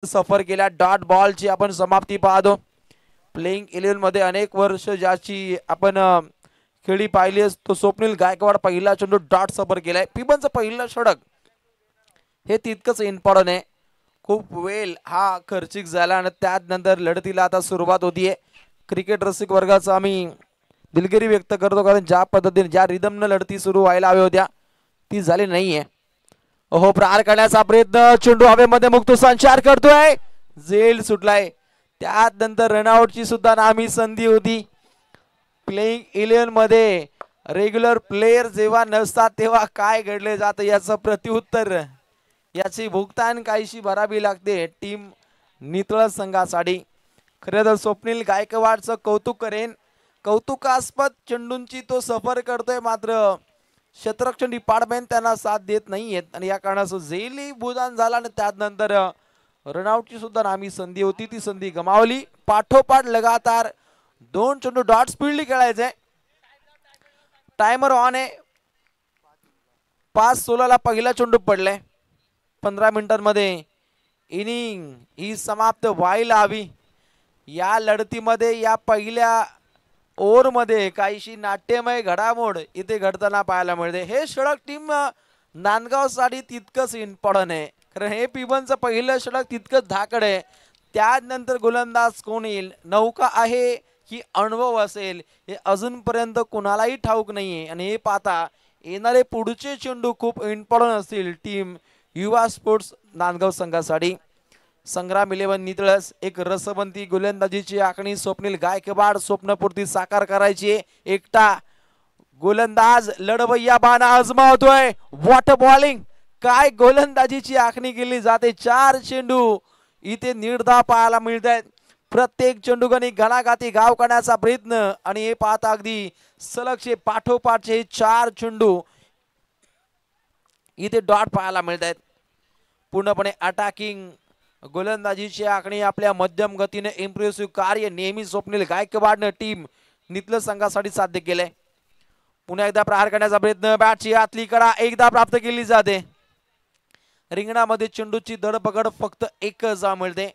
सफर केल्या डॉट बॉलची आपण समाप्ती पाहतो। प्लेइंग 11 मध्ये अनेक वर्ष ज्याची आपण खेळी पाहिली तो स्वप्नील गायकवाड पहिला चेंडू डॉट सफर केलाय। पिबनचं पहिलं षटक हे तितकंच इम्पॉर्टंट आहे। खूप वेळ हा खर्चिक झाला आणि त्यानंतर लढतीला आता सुरुवात होतीये। क्रिकेट रसिक वर्गाचा आम्ही दिलगिरी व्यक्त करतो, कारण ज्या पद्धतीने ज्या रिदमनं लढती सुरू व्हायला हव्या होत्या ती झाली नाहीये। ओहो, प्रहार करण्याचा प्रयत्न, चेंडू हवेमध्ये मुक्त संचार करतोय, झेल सुटलाय। त्यानंतर रनआउटची सुद्धा नामी संधी होती। प्लेइंग 11 मध्ये रेग्युलर प्लेयर जेव्हा नसतात तेव्हा काय घडले जातं याचं प्रत्युत्तर, याची भुगतान काहीशी भरावी लागते टीम नितळस संघासाठी। खरं तर स्वप्नील गायकवाडचं कौतुक करेन, कौतुकास्पद चेंडूंची तो सफर करतोय, मात्र क्षेत्ररक्षण डिपार्टमेंट त्यांना साथ देत नाहीयेत आणि या कारणाचं झेलही भूदान झाला आणि त्यानंतर रनआउटची सुद्धा नामी संधी होती, ती संधी गमावली। पाठोपाठ लगातार 2 चेंडू डॉट स्पीडली खेळायचे। टायमर ऑन आहे। 5-16 ला पहिला चेंडू पडलाय। 15 मिनिटांमध्ये इनिंग ही समाप्त व्हायला हवी। या लढतीमध्ये या पहिल्या ओव्हरमध्ये काहीशी नाट्यमय घडामोड इथे घडताना पाहायला मिळते। हे षटक टीम नांदगावसाठी तितकंच इम्पॉर्टंट आहे, कारण हे पिबनचं पहिलं षटक तितकंच धाकड आहे। त्यानंतर गोलंदाज कोण येईल, नौका आहे की अनुभव असेल, हे अजूनपर्यंत कुणालाही ठाऊक नाहीये आणि हे पाहता येणारे पुढचे चेंडू खूप इम्पॉर्टंट असतील टीम युवा स्पोर्ट्स नांदगाव संघासाठी। संग्राम 11 नितळस एक रसवंती गोलंदाजीची आखणी स्वप्नील गायकवाड स्वप्नपूर्ती साकार करायची। एकटा गोलंदाज लढवय्या बाणा आजमावतोय, वॉटर बॉलिंग, काय गोलंदाजीची आखणी केली जाते। 4 चेंडू इथे निर्धाव पाहायला मिळत आहेत। प्रत्येक चेंडूगणी घणाघाती गाव करण्याचा प्रयत्न आणि हे पाहता अगदी सलगचे पाठोपाठचे 4 चेंडू इथे डॉट पाहायला मिळत आहेत। पूर्णपणे अटॅकिंग गोलंदाजीची आखणी आपल्या मध्यम गतीने इम्प्रेसिव्ह कार्य नेहमी स्वप्नील गायकवाडने टीम नितळस संघासाठी साध्य केले। पुन्हा एकदा प्रहार करण्याचा प्रयत्न, बॅटची आतली कडा एकदा प्राप्त केली जाते। रिंगणामध्ये चेंडूची धडपकड फक्त एकच मिळते।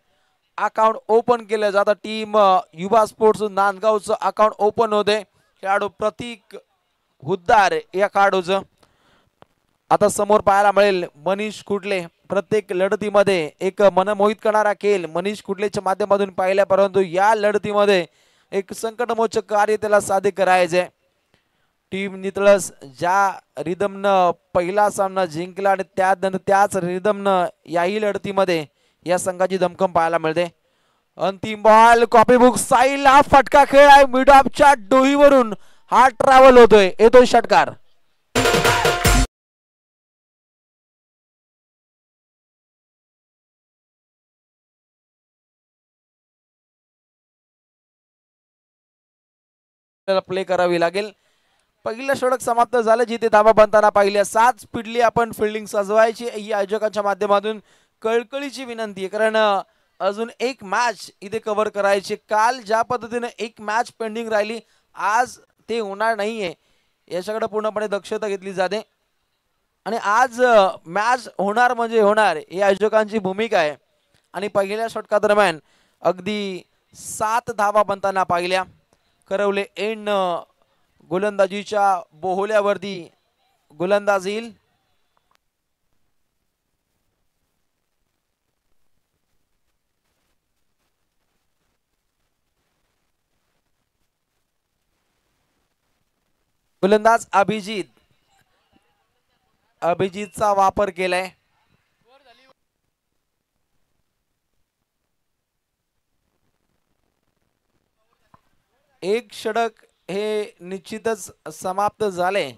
अकाउंट ओपन केलं जातं, टीम युवा स्पोर्ट्स नांदगावचं अकाउंट ओपन होते। खेळाडू प्रतीक हुद्दार या खेळाडूचं आता समोर पाहायला मिळेल मनीष कुडले। प्रत्येक लढतीमध्ये एक मनमोहित करणारा खेळ मनीष कुडलेच्या माध्यमातून पाहिला, परंतु या लढतीमध्ये एक संकटमोचक कार्य त्याला साध्य करायचे। टीम नितळस ज्या रिदमनं पहिला सामना जिंकला आणि त्यानंतर त्याच रिदमनं याही लढतीमध्ये या संघाची दमखम पाहायला मिळते। अंतिम बॉल, कॉपीबुक साईडला फटका खेळ आहे, मिड ऑफच्या डोईवरून हा ट्रॅव्हल होतोय, येतोय षटकार। प्ले करावी लागेल। पहिलं षटक समाप्त झालं, जिथे धावा बनताना पाहिल्या 7 स्पीडली आपण फिल्डिंग सजवायची ही आयोजकांच्या माध्यमातून कळकळीची विनंती आहे, कारण अजून एक मॅच इथे कव्हर करायची। काल ज्या पद्धतीने एक मॅच पेंडिंग राहिली, आज ते होणार नाहीये, याच्याकडे पूर्णपणे दक्षता घेतली जाते आणि आज मॅच होणार म्हणजे होणार ही आयोजकांची भूमिका आहे। आणि पहिल्या षटकादरम्यान अगदी 7 धावा बनताना पाहिल्या। करवले एंड गोलंदाजीच्या बोहल्यावरती गोलंदाज येईल। गोलंदाज अभिजितचा वापर केलाय। एक षटक हे निश्चितच समाप्त झाले।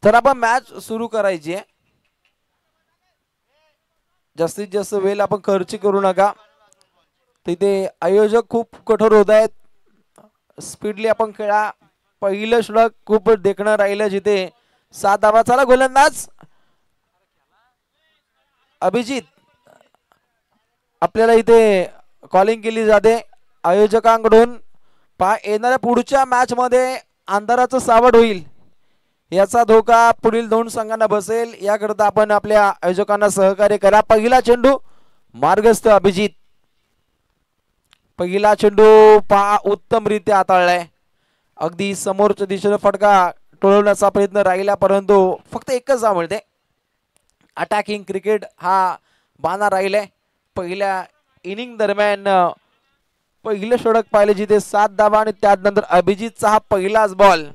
तर आपण मॅच सुरू करायची आहे। जास्तीत जास्त वेळ आपण खर्च करू नका, तिथे आयोजक खूप कठोर होत आहेत। स्पीडली आपण खेळा। पहिलं षटक खूप देखणं राहिलं, जिथे 7 धावा। चला गोलंदाज अभिजित, आपल्याला इथे कॉलिंग केली जाते आयोजकांकडून, येणाऱ्या पुढच्या मॅच मध्ये अंधाराचं सावट होईल याचा धोका पुढील दोन संघांना बसेल, याकरता आपण आपल्या आयोजकांना सहकार्य करा. पहिला चेंडू मार्गस्थ अभिजित, पहिला चेंडू पहा उत्तमरित्या हाताळलाय. अगदी समोरच्या दिशेने फटका टोळवण्याचा प्रयत्न राहिला, परंतु फक्त एकच धाव मिळते. अटॅकिंग क्रिकेट हा बाणा राहिलाय. पहिल्या इनिंग दरम्यान पहिले षटक पाहिले जिथे 7 धावा आणि त्यानंतर अभिजितचा हा पहिलाच बॉल.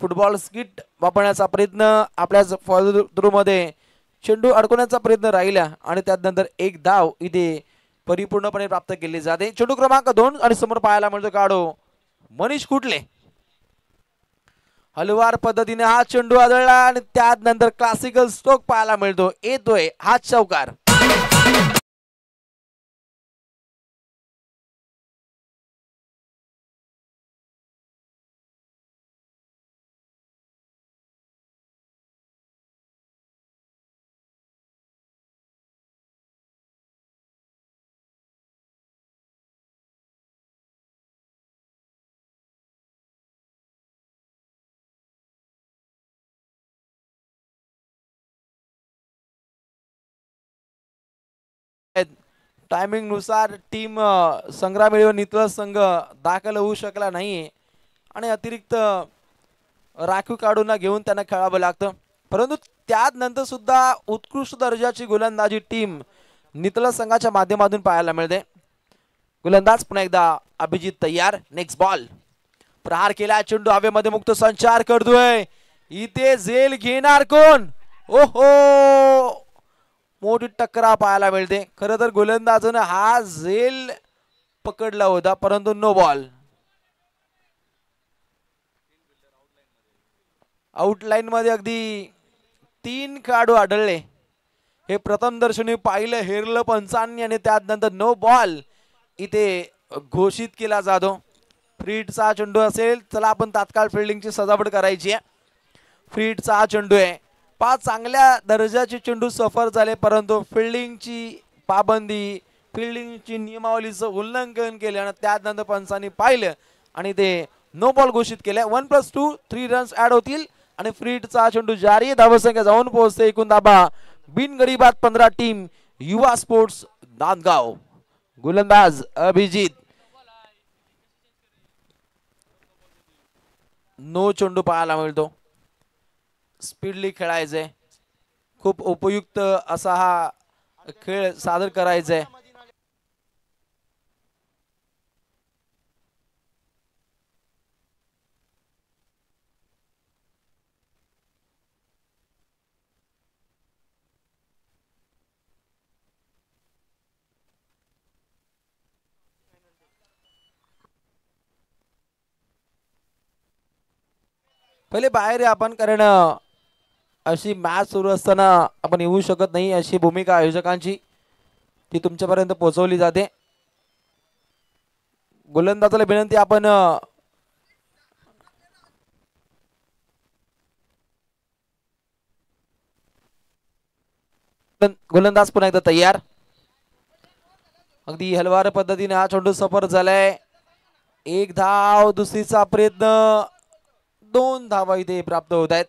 फुटबॉल स्किट वापरण्याचा प्रयत्न, आपल्याच फॉलो मध्ये चेंडू अडकवण्याचा प्रयत्न राहिला आणि त्यानंतर एक धाव इथे परिपूर्णपणे प्राप्त केली जाते. चेंडू क्रमांक 2 आणि समोर पाहायला मिळतो काढो मनीष कुटले. हलवार पद्धतीने हा चेंडू आदळला आणि त्यानंतर क्लासिकल स्ट्रोक पाहायला मिळतो. येतोय हा चौकार. टायमिंग नुसार टीम संग्राम नितळ संघ दाखल होऊ शकला नाही आणि अतिरिक्त राखीव काढून घेऊन त्यांना खेळावं लागतं. परंतु त्यानंतर सुद्धा उत्कृष्ट दर्जाची गोलंदाजी टीम नितळ संघाच्या माध्यमातून पाहायला मिळते. गोलंदाज पुन्हा एकदा अभिजित तयार. Next ball. प्रहार केला, चेंडू हवेमध्ये मुक्त संचार करतोय. इथे झेल घेणार कोण? ओहो, मोठी टक्करा पाहायला मिळते. खरं तर गोलंदाजानं हा झेल पकडला होता, परंतु नो बॉल. आउटलाईन मध्ये अगदी 3 खेळाडू आढळले. हे प्रथम दर्शनी पाहिलं हेरलं पंचांनी आणि त्यानंतर नो बॉल इथे घोषित केला जातो. फ्रीडचा चेंडू असेल, चला आपण तात्काळ फिल्डिंगची सजावट करायची आहे. फ्रीडचा चेंडू आहे. 5 चांगल्या दर्जाचे चेंडू सफर झाले, परंतु फिल्डिंगची पाबंदी, फिल्डिंगची नियमावलीचं उल्लंघन केले आणि त्यानंतर पंचांनी पाहिलं आणि ते नो बॉल घोषित केले. 1+2 3 रन्स ऍड होतील आणि फ्रीडचा चेंडू जारी. धावसंख्या जाऊन पोहोचते. एकूण धाबा बिनगडीबाद 15. टीम युवा स्पोर्ट्स नांदगाव. गोलंदाज अभिजित. नो चेंडू पाहायला मिळतो. स्पीडली खेळायचंय. खूप उपयुक्त असा हा खेळ सादर करायचा. पहिले बाहेर आहे आपण, कारण अशी मॅच सुरू असताना आपण येऊ शकत नाही, अशी भूमिका आयोजकांची ती तुमच्यापर्यंत पोहोचवली जाते. गोलंदाजाला विनंती, आपण गोलंदाज पुन्हा एकदा तयार. अगदी हलवार पद्धतीने हा चेंडू सफर झालाय. 1 धाव, दुसरीचा प्रयत्न, 2 धावा इथे प्राप्त होत आहेत.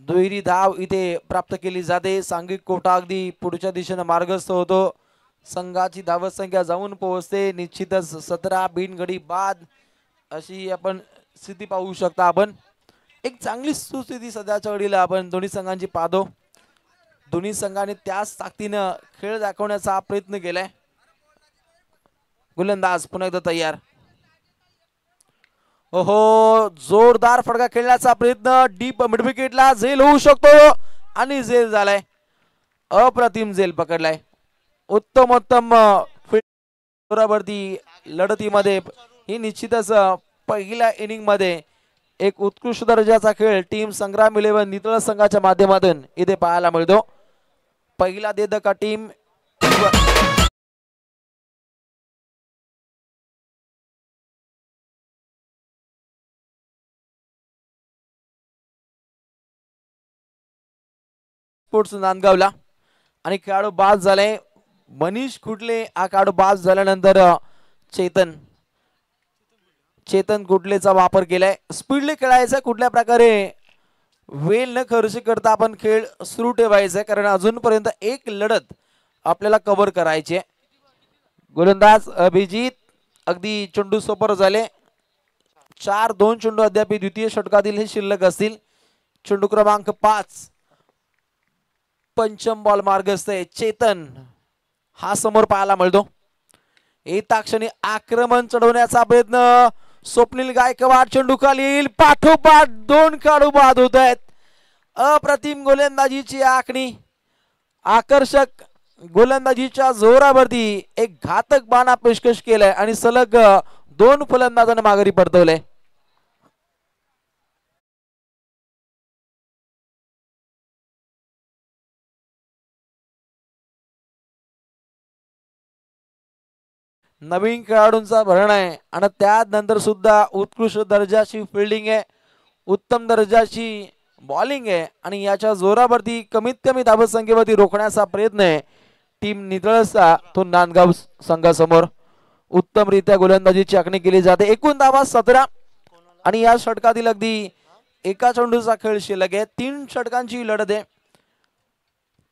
दुहेरी धाव इथे प्राप्त केली जाते. सांघिक कोटा अगदी पुढच्या दिशेने मार्गस्थ होतो. संघाची धावसंख्या जाऊन पोहोचते. निश्चितच 17 बिनगडी बाद अशी आपण स्थिती पाहू शकता. आपण एक चांगली सुस्थिती सध्याच्या घडीला आपण दोन्ही संघांची पाहतो. दोन्ही संघांनी त्याच ताकदीनं खेळ दाखवण्याचा प्रयत्न केलाय. गोलंदाज पुन्हा एकदा तयार. ओहो, जोरदार फटका खेळण्याचा प्रयत्न. डीप मिड विकेटला झेल होऊ शकतो आणि झेल झालाय. अप्रतिम झेल पकडलाय. उत्तम बरोबरती लढतीमध्ये ही निश्चितच पहिल्या इनिंग मध्ये एक उत्कृष्ट दर्जाचा खेळ टीम संग्राम 11 नितळ संघाच्या माध्यमातून इथे पाहायला मिळतो. पहिला देदका टीम स्पोर्ट्स नांदगावला आणि खेळाडू बाद झाले. मनीष कुटले हा खेळाडू बाद झाल्यानंतर चेतन चेतन कुटलेचा वापर केलाय. स्पीडली खेळायचा, कुठल्या प्रकारे वेळ न खर्च करता आपण खेळ सुरू ठेवायचा, कारण अजूनपर्यंत एक लढत आपल्याला कव्हर करायची आहे. गोलंदाज अभिजित अगदी चेंडू सोपर झाले. 4-2 चेंडू अद्याप द्वितीय षटकातील हे शिल्लक असतील. चेंडू क्रमांक 5 पंचम बॉल मार्गस्थ आहे. चेतन हा समोर पाहायला मिळतो. येता क्षणी आक्रमण चढवण्याचा प्रयत्न. स्वप्नील गायकवाड चेंडू खाली पाठोपाठ 2 खेळाडू बाद होत आहेत. अप्रतिम गोलंदाजीची आखणी, आकर्षक गोलंदाजीच्या जोरावरती एक घातक बाणा पेशकश केलाय आणि सलग 2 फलंदाजांना माघारी परतवले. नवीन खेळाडूंचा भरण आहे आणि त्यानंतर सुद्धा उत्कृष्ट दर्जाची फिल्डिंग आहे, उत्तम दर्जाची बॉलिंग आहे आणि याच्या जोरावरती कमीत कमी धावसंख्येवरती रोखण्याचा प्रयत्न आहे टीम नितळसचा. तो नांदगाव संघासमोर उत्तमरित्या गोलंदाजीची आखणी केली जाते. एकूण धावा 17 आणि या षटकातील अगदी एका चेंडूचा खेळ शिल्लक आहे. 3 षटकांची लढत आहे.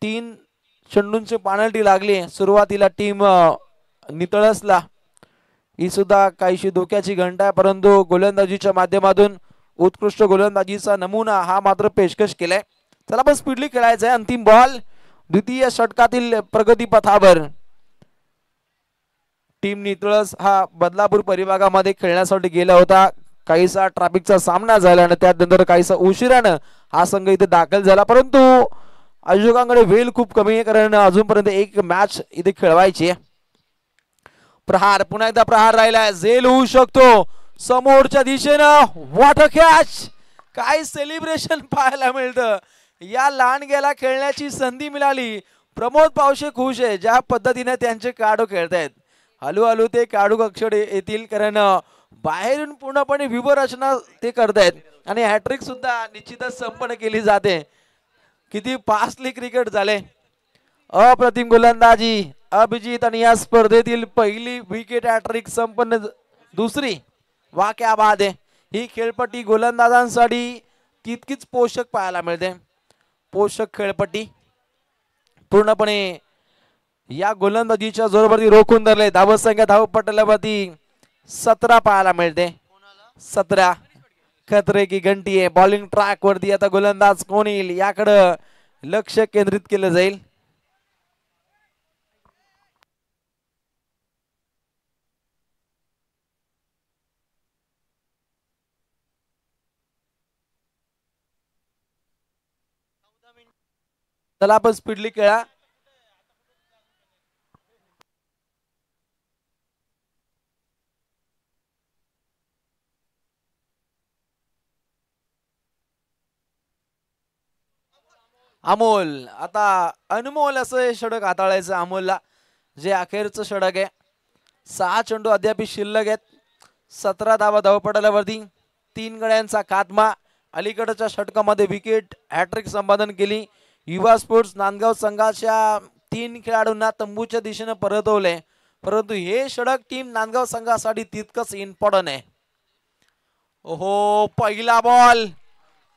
3 चेंडूंची पेनल्टी लागली सुरुवातीला टीम नितळसला. ही सुद्धा काहीशी धोक्याची घंटा आहे, परंतु गोलंदाजीच्या माध्यमातून उत्कृष्ट गोलंदाजीचा नमुना हा मात्र पेशकश केलाय. चला पण स्पीडली खेळायचं आहे. अंतिम बॉल द्वितीय षटकातील प्रगती पथावर. टीम नितळस हा बदलापूर परिभागामध्ये खेळण्यासाठी गेला होता. काहीसा ट्रॅफिकचा सामना झाला आणि त्यानंतर काहीसा उशिरानं हा संघ इथे दाखल झाला, परंतु आयोजकांकडे वेळ खूप कमी आहे, कारण अजूनपर्यंत एक मॅच इथे खेळवायची आहे. प्रहार, पुन्हा एकदा प्रहार राहिलाय. झेल होऊ शकतो समोरच्या दिशेनं. वॉटर कॅच, काय सेलिब्रेशन पाहायला मिळतं. या लांडग्याला खेळण्याची संधी मिळाली. प्रमोद पावशे खुश आहे ज्या पद्धतीने त्यांचे काढू खेळतायत. हळूहळू ते काढू कक्षड येतील, कारण बाहेरून पूर्णपणे व्यूहरचना ते करतायत आणि हॅट्रिक सुद्धा निश्चितच संपन्न केली जाते. किती फास्टली क्रिकेट झाले. अप्रतिम गोलंदाजी अभिजित आणि या स्पर्धेतील पहिली विकेट हॅट्रिक संपन्न, दुसरी. वा क्या बात आहे. ही खेळपट्टी गोलंदाजांसाठी तितकीच पोषक पाहायला मिळते. पोषक खेळपट्टी पूर्णपणे या गोलंदाजीच्या जोरावरती रोखून धरले. धावसंख्या धावपटलावरती 17 पाहायला मिळते. 17 खतरे की घंटी आहे. बॉलिंग ट्रॅक वरती आता गोलंदाज कोण येईल याकडे लक्ष केंद्रित केलं जाईल. चला आपण स्पीडली खेळा. अमोल, आता अनमोल असं हे षटक हाताळायचं अमोलला, जे अखेरचं षटक आहे. 6 चेंडू अद्याप शिल्लक आहेत. 17 धावा धावपटलावरती. 3 गड्यांचा खात्मा. अलीकडच्या षटकामध्ये विकेट हॅट्रिक संपादन केली. युवा स्पोर्ट्स नांदगाव संघाच्या 3 खेळाडूंना तंबूच्या दिशेने परतवले, परंतु हे षटक टीम नांदगाव संघासाठी तितकंच इम्पॉर्टंट आहे. ओहो, पहिला बॉल.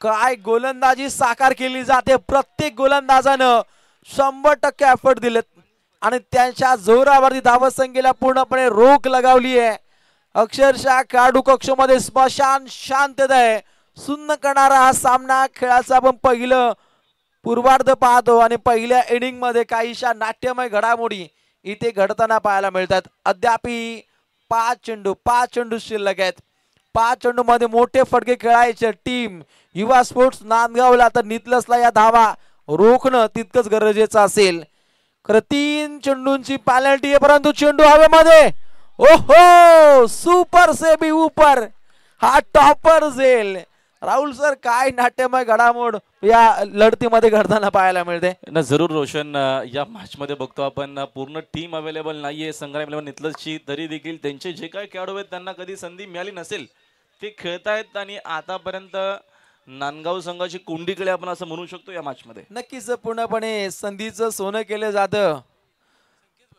काय गोलंदाजी साकार केली जाते. प्रत्येक गोलंदाजानं 100% एफर्ट दिलेत आणि त्यांच्या जोरावरती धावसंख्येला पूर्णपणे रोख लगावली आहे. अक्षरशः काडू कक्षामध्ये स्मशान शांतता आहे. सुन्न करणारा हा सामना खेळाचा आपण पहिलं पूर्वार्ध पाहतो आणि पहिल्या इनिंग मध्ये काहीशा नाट्यमय घडामोडी इथे घडताना पाहायला मिळतात. अद्यापी 5 चेंडू शिल्लक आहेत. 5 चेंडू मध्ये मोठे फटके खेळायचे टीम युवा स्पोर्ट्स नांदगावला, तर नितलसला या धावा रोखणं तितकंच गरजेचं असेल. खरं 3 चेंडूंची पेनल्टी आहे, परंतु चेंडू हवेमध्ये. ओहो, सुपर सेबी ऊपर. हा टॉपर झेल. राहुल सर, काय नाट्यमय घडामोड या लढतीमध्ये घडताना पाहायला मिळते ना. जरूर रोशन, या मॅच मध्ये बघतो आपण पूर्ण टीम अवेलेबल नाहीये संग्राम नितलसची, तरी देखील त्यांचे जे काही खेळाडू आहेत त्यांना कधी संधी मिळाली नसेल ते खेळतायत आणि आतापर्यंत नांदगाव संघाची कोंडीकडे आपण असं म्हणू शकतो या मॅच मध्ये. नक्कीच पूर्णपणे संधीचं सोनं केलं जातं.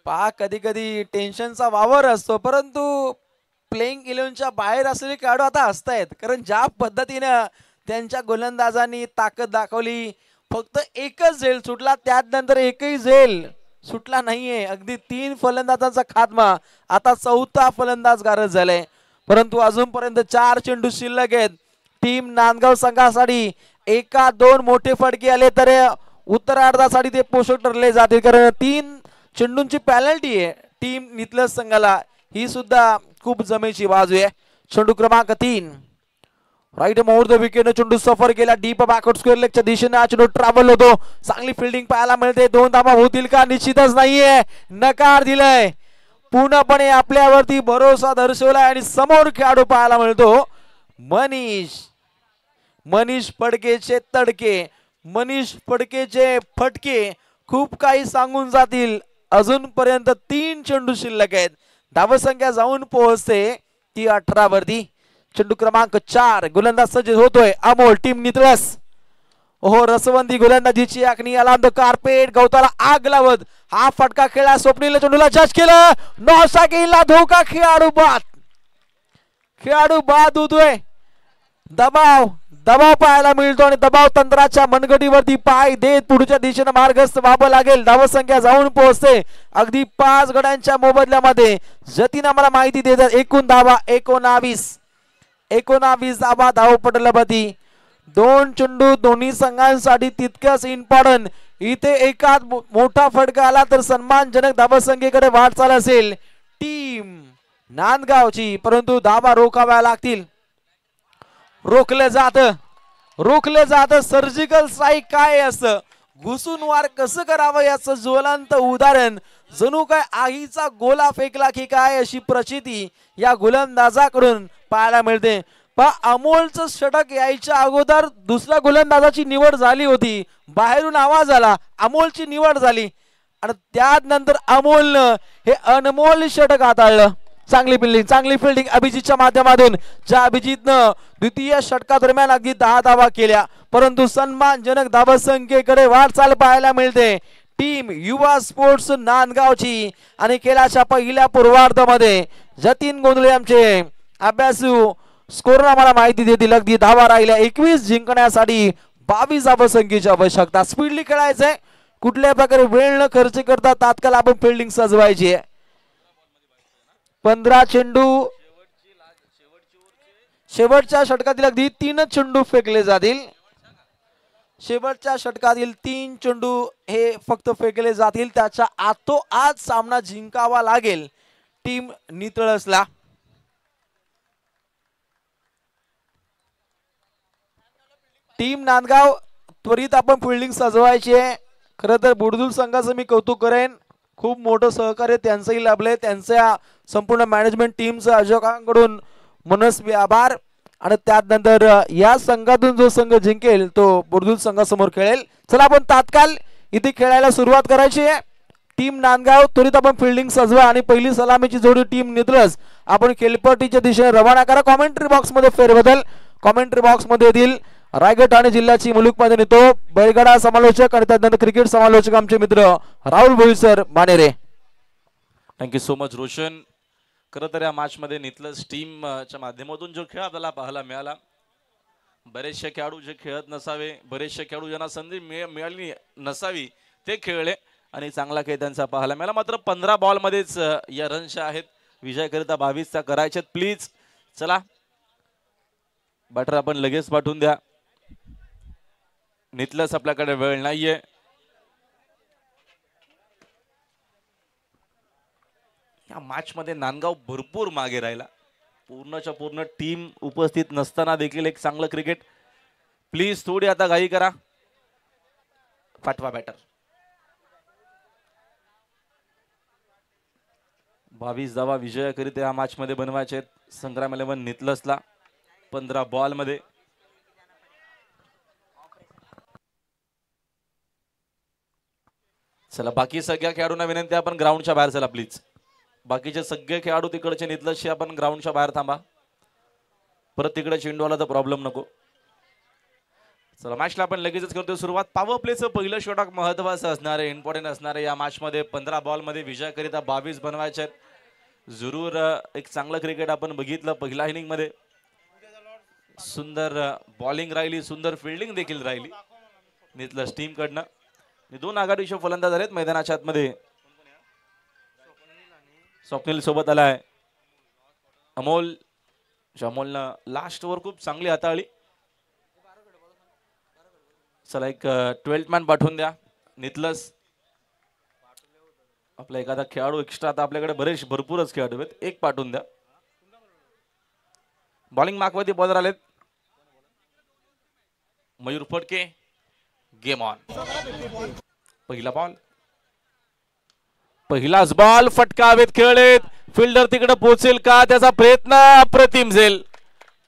पहा, कधी कधी टेन्शनचा वावर असतो, परंतु प्लेइंग इलेव्हनच्या बाहेर असलेले खेळाडू आता हसतायत, कारण ज्या पद्धतीनं त्यांच्या गोलंदाजांनी ताकद दाखवली. फक्त एकच झेल सुटला, त्यानंतर एकही झेल सुटला नाहीये. अगदी 3 फलंदाजांचा खात्मा. आता 4था फलंदाज गारद झालाय, परंतु अजूनपर्यंत 4 चेंडू शिल्लक आहेत. टीम नांदगाव संघासाठी 1-2 मोठे फटके आले तर उत्तरार्धासाठी ते पोषक ठरले जातील, कारण 3 चेंडूंची पॅनल्टी आहे टीम नितलस संघाला. ही सुद्धा खूप जमेची बाजू आहे. चेंडू क्रमांक 3 राईट मुहूर्त विकेट चेंडू सफर केला डीप बॅकवर्ड स्क्वेअर लेगच्या दिशेने. हा चेंडू ट्रॅव्हल होतो. चांगली फिल्डिंग पाहायला मिळते. 2 धावा होतील का? निश्चितच नाहीये. नकार दिलाय. पूर्णपणे आपल्यावरती भरोसा दर्शवलाय आणि समोर खेळाडू पाहायला मिळतो मनीष फडकेचे तडके, मनीष फडकेचे फटके खूप काही सांगून जातील. अजूनपर्यंत 3 चेंडू शिल्लक आहेत. धावसंख्या जाऊन पोहोचते ती 18 वरती. चेंडू क्रमांक 4 गोलंदाज सज्ज होतोय अमोल टीम नितळस. ओहो रसवंती गोलंदाजीची आखणी आला कार्पेट गवताला आग लावत हा फटका खेळला. स्वप्नील चेंडूला जज केलं. नॉसा गेला धोका. खेळाडू बाद होतोय. दबाव पाहायला मिळतो आणि दबाव तंत्राच्या मनगटीवरती पाय देत पुढच्या दिशेने मार्गस्थ व्हावं लागेल. धावसंख्या जाऊन पोहोचते अगदी 5 गड्यांच्या मोबदल्यामध्ये. जतीन आम्हाला माहिती देतात एकूण धावा 19 धावा धावपटलावरती. 2 चेंडू दोन्ही संघांसाठी तितक्याच इम्पॉर्टंट. इथे एकाच मोठा फटका आला तर सन्मानजनक धावसंख्येकडे वाटचाल असेल टीम नांदगावची, परंतु धावा रोखाव्या लागतील. रोखलं जात. सर्जिकल स्ट्राईक काय असतं, घुसून वार कसं करावं याचं ज्वलंत उदाहरण. जणू काय आगीचा गोला फेकला की काय अशी प्रचिती या गोलंदाजाकडून पाहायला मिळते. पण अमोलचं षटक यायच्या अगोदर दुसऱ्या गोलंदाजाची निवड झाली होती. बाहेरून आवाज आला, अमोलची निवड झाली आणि त्यानंतर अमोलनं हे अनमोल षटक हाताळलं. चांगली फिल्डिंग अभिजितच्या माध्यमातून, ज्या अभिजितनं द्वितीय षटकादरम्यान अगदी 10 धावा केल्या, परंतु सन्मानजनक धावसंख्येकडे वाटचाल पाहायला मिळते टीम युवा स्पोर्ट्स नांदगावची. आणि खेळाच्या पहिल्या पूर्वार्धामध्ये जतीन गोंधळे आमचे अभ्यासू स्कोर आम्हाला माहिती देतील. अगदी धावा राहिल्या 21 जिंकण्यासाठी 22 धावसंख्येची आवश्यकता. स्पीडली खेळायचंय, कुठल्या प्रकारे वेळ न खर्च करता तात्काळ आपण फिल्डिंग सजवायची आहे. 15 चेंडू शेवटच्या षटकातील अगदी 3 चेंडू फेकले जातील. शेवटच्या षटकातील 3 चेंडू हे फक्त फेकले जातील. त्याच्या आतोआत सामना जिंकावा लागेल टीम नितळसला. टीम नांदगाव त्वरित आपण फिल्डिंग सजवायची आहे. खरं तर बुडदुल संघाचं मी कौतुक करेन, खूप मोठं सहकार्य त्यांचंही लाभलंय. त्यांच्या संपूर्ण मॅनेजमेंट टीमचं आयोजकांकडून मनस्वी आभार. आणि त्यानंतर या संघातून जो संघ जिंकेल तो बुडदुल संघासमोर खेळेल. चला आपण तात्काळ इथे खेळायला सुरुवात करायची आहे. टीम नांदगाव त्वरित आपण फिल्डिंग सजवा आणि पहिली सलामीची जोडी टीम नितळस आपण खेळपट्टीच्या दिशेने रवाना करा. कॉमेंट्री बॉक्स मध्ये फेरबदल कॉमेंट्री बॉक्स मध्ये येतील. रायगड ठाणे जिल्ह्याची मुलुकमध्ये नेतो बैलगाडा समालोचक आणि त्यानंतर क्रिकेट समालोचक आमचे मित्र राहुल भोईसर मानेरे. Thank you so much Roshan. खरं तर या मॅच मध्ये नितलस टीमच्या माध्यमातून जो खेळ आपल्याला पाहायला मिळाला, बरेचसे खेळाडू जे खेळत नसावे, बरेचसे खेळाडू ज्यांना संधी मिळाली नसावी ते खेळले आणि चांगला खेळ त्यांचा पाहायला मिळाला. मात्र 15 बॉल मध्येच या रन्स आहेत. विजयाकरिता 22 त्या करायच्यात. प्लीज चला बॅटर आपण लगेच पाठवून द्या. नितलस आपल्याकडे वेळ नाहीये. या मॅच मध्ये नांदगाव भरपूर मागे राहिला. पूर्णच्या पूर्ण टीम उपस्थित नसताना देखील एक चांगलं क्रिकेट. प्लीज थोडी आता घाई करा. पाठवा बॅटर. 22 धावा विजयाकरिता या मॅच मध्ये बनवायचे आहेत संग्राम 11 नितलसला 15 बॉल मध्ये. चला बाकी सगळ्या खेळाडूंना विनंती आपण ग्राउंडच्या बाहेर चला प्लीज. बाकीचे सगळे खेळाडू तिकडचे नितलसचे आपण ग्राउंडच्या बाहेर थांबा. परत तिकडे चेंडू आला तर प्रॉब्लेम नको. चला मॅचला आपण लगेचच करतोय सुरुवात. पॉवर प्लेचं पहिलं षटक महत्वाचं असणार आहे, इम्पॉर्टंट असणार आहे या मॅच मध्ये. 15 बॉल मध्ये विजयाकरिता 22 बनवायचे आहेत. जरूर एक चांगलं क्रिकेट आपण बघितलं पहिल्या इनिंग मध्ये. सुंदर बॉलिंग राहिली, सुंदर फिल्डिंग देखील राहिली नितलस टीम कडनं. दोन आघाडीचे फलंदाज आहेत मैदानाच्या आतमध्ये. स्वप्नील सोबत आलाय अमोल. अमोलनं लास्ट ओव्हर खूप चांगली हाताळली. चला एक 12th मॅन पाठवून द्या नितलस. आपला एखादा खेळाडू एक्स्ट्रा, आता आपल्याकडे भरपूरच खेळाडू आहेत, एक पाठवून द्या. बॉलिंग मार्कवरती बॉलर आलेत. मयूर फटके. Game on. पहिला बॉल, पहिलाच बॉल. फटका हवेत खेळलेत. फिल्डर तिकडे पोहोचेल का, त्याचा प्रयत्न अप्रतिम झेल.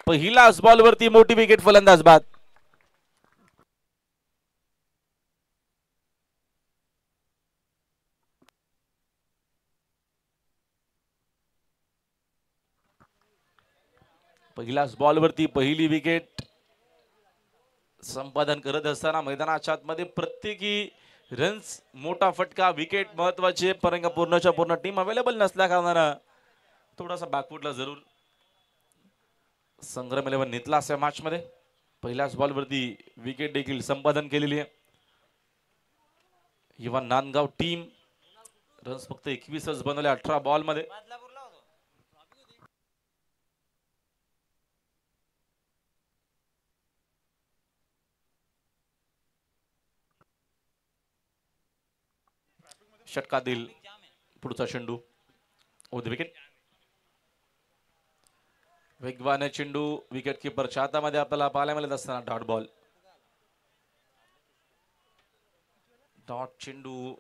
पहिलाच बॉल वरती मोठी विकेट, फलंदाज बाद. पहिल्याच बॉल वरती पहिली विकेट संपादन करत असताना मैदानाच्या आतमध्ये प्रत्येकी रन्स मोठा फटका, विकेट महत्वाचे. परंतु पूर्णच्या पूर्ण टीम अवेलेबल नसल्या कारणानं थोडासा बॅकफुटला जरूर संग्राम 11 नितला अशा मॅच मध्ये. पहिल्याच बॉल वरती विकेट देखील संपादन केलेली आहे. युवा नांदगाव टीम रन्स फक्त 21च बनवले 18 बॉल मध्ये. षटकातील पुढचा चेंडू ओद विकेट. वेगवान चेंडू विकेट किपरच्या हातामध्ये आपल्याला पाहायला मिळत असताना डॉट बॉल. डॉट चेंडू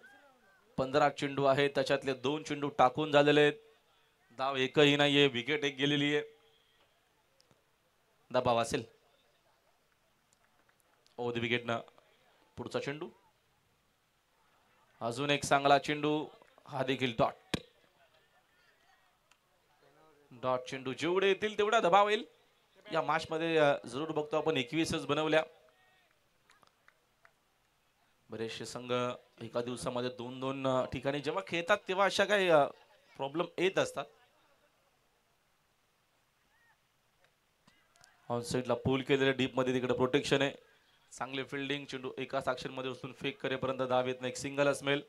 15 चेंडू आहे, त्याच्यातले 2 चेंडू टाकून झालेले आहेत. धाव एकही नाहीये, विकेट एक गेलेली आहे. दबाव असेल. ओद विकेटनं पुढचा चेंडू. अजून एक चांगला चेंडू, हा देखील डॉट. डॉट चेंडू जेवढे येतील तेवढा दबाव येईल. या मॅच मध्ये जरूर बघतो आपण 21च बनवल्या. बरेचसे संघ एका दिवसामध्ये 2-2 ठिकाणी जेव्हा खेळतात तेव्हा अशा काही प्रॉब्लेम येत असतात. ऑन साइडला पूल केलेल्या डीप मध्ये तिकडे प्रोटेक्शन आहे. चांगले फिल्डिंग, चेंडू एका साक्षर मध्ये उचलून फेक करेपर्यंत धाव येत नाही. एक सिंगल असमेल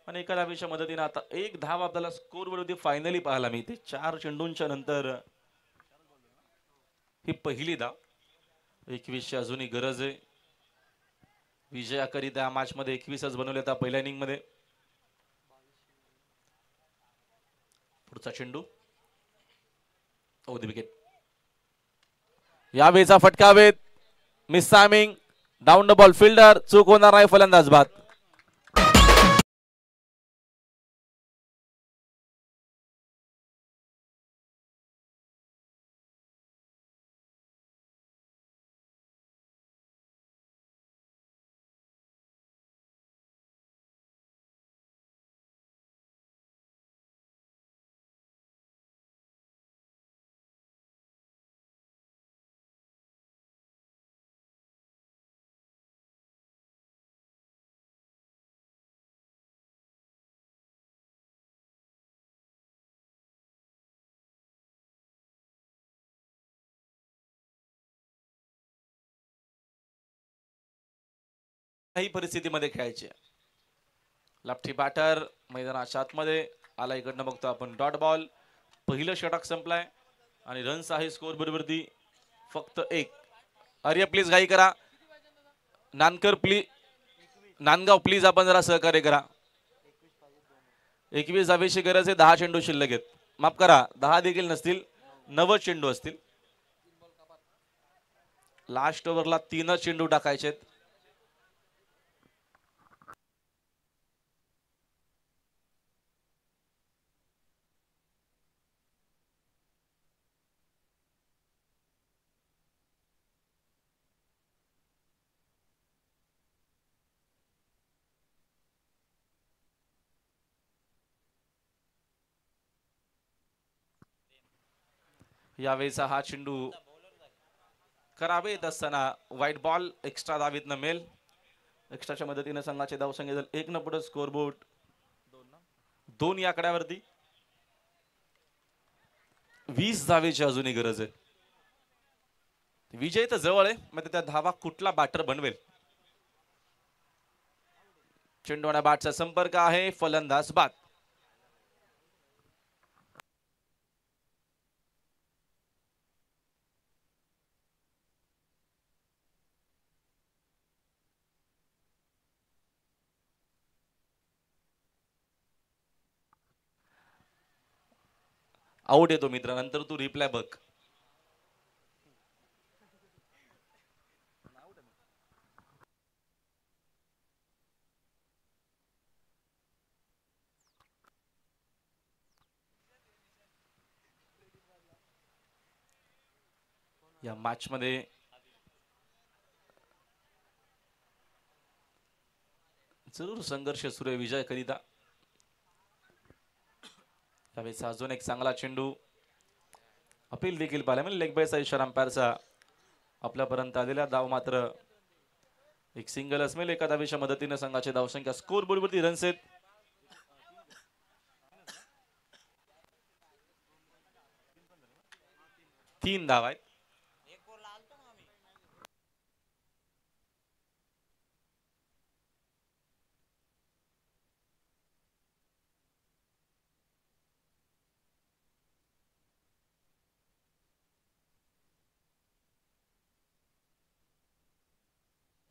आणि एका धावेच्या मदतीने आता एक धाव आपल्याला स्कोर वरती फायनली पाहायला मिळते. 4 चेंडूंच्या नंतर ही पहिली धाव. 21ची अजूनही गरज आहे विजयाकरिता. मॅच मध्ये 21च बनवले आता पहिल्या इनिंग मध्ये. पुढचा चेंडू ओद विकेट. यावेळेचा फटका हवेत. Miss timing, down the ball. Fielder चूक होणार नाही, फलंदाज बाद. काही परिस्थितीमध्ये खेळायचे. लेफ्टी बॅटर मैदानाच्या आतमध्ये आला. इकडनं बघतो आपण डॉट बॉल. पहिलं षटक संपलाय आणि रन्स आहे स्कोर बरोबरती फक्त 1. आर्य प्लीज घाई करा. नानकर प्लीज, नांदगाव प्लीज आपण जरा सहकार्य करा. 21 धावेची गरज आहे. 10 चेंडू शिल्लक आहेत. माफ करा, 10 देखील नसतील, 9 चेंडू असतील. लास्ट ओव्हरला 3 चेंडू टाकायचे आहेत. यावेळेचा हा चेंडू करावे येत असताना व्हाईट बॉल. एक्स्ट्रा धावीतनं मेल. एक्स्ट्राच्या मदतीने संघाचे धाव संख्या 1 न पुढे स्कोर बोर्ड 2 या आकड्यावरती. 20 धावेची अजूनही गरज आहे. विजय तर जवळ आहे, मग त्या धावा कुठला बॅटर बनवेल. चेंडू बॅटचा संपर्क आहे, फलंदाज बाद. आउट येतो मित्र, नंतर तू रिप्लाय बघ. या मॅच मध्ये जरूर संघर्ष सुरू आहे. विजय करिता त्यावेळेस अजून एक चांगला चेंडू, अपील देखील पाहिला म्हणजे लेग बायचा इशारा अंपायरचा. आपल्यापर्यंत आलेला धाव मात्र एक सिंगल असमेल. एका धावेच्या मदतीने संघाची धावसंख्या स्कोर बोर्डवरती रन्स आहेत 3 धावा आहेत.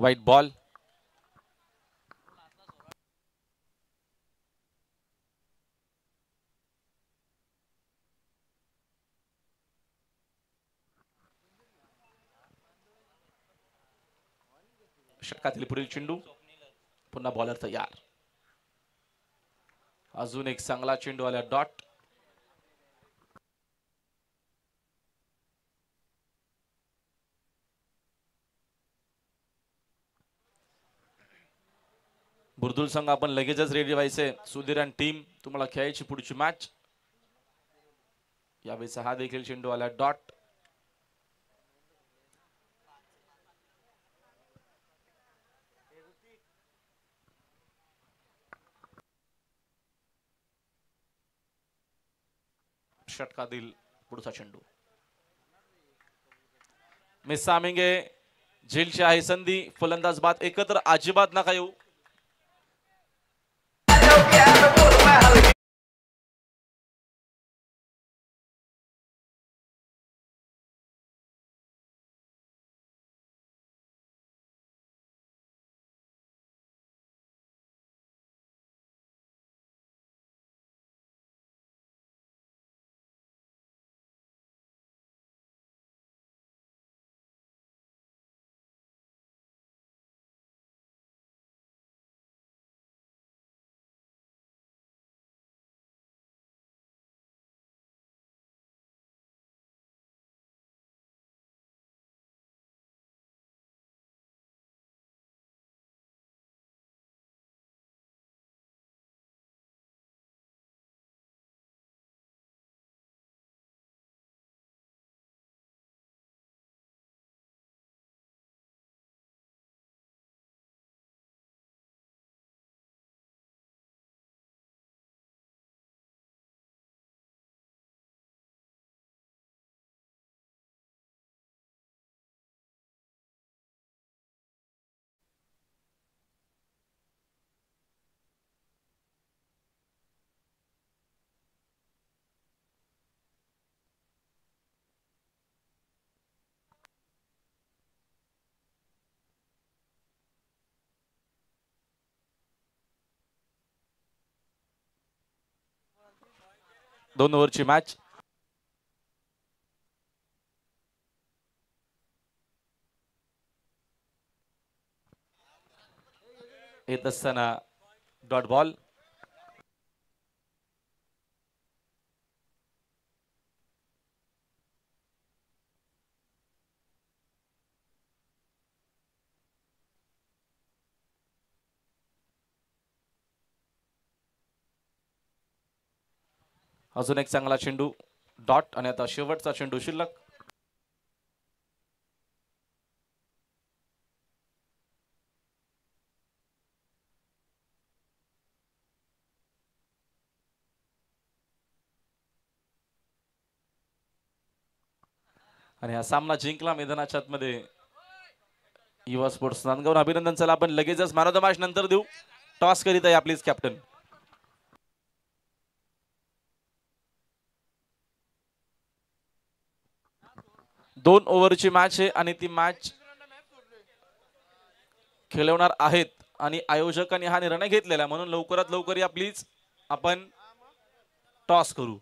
White ball. षटकातील पुढील चेंडू, पुन्हा बॉलर तयार. अजून एक चांगला चेंडू आला डॉट. बुर्दुल संघ आपण लगेचच रेडी व्हायचे. सुधीर आणि टीम तुम्हाला खेळायची पुढची मॅच. यावेळेस हा देखील चेंडू आला डॉट. षटकातील पुढचा चेंडू, मिस सामिंगे झेलची आहे संधी. फलंदाज बाद. एकत्र अजिबात नका येऊ. दोन ओव्हरची मॅच. येत असताना डॉट बॉल. अजून एक चांगला चेंडू डॉट. आणि आता शेवटचा चेंडू शिल्लक. आणि हा सामना जिंकला मैदानाच्या आतमध्ये युवा स्पोर्ट्स नांदगाव. अभिनंदन. चला आपण लगेचच मॅन ऑफ द मॅच नंतर देऊ. टॉस करीत आहे आपलीच कॅप्टन. 2 ओव्हरची मॅच आहे आणि ती मॅच खेळवणार आहेत आणि आयोजकांनी हा निर्णय घेतलेला, म्हणून लवकरात लवकर या प्लीज आपण टॉस करू.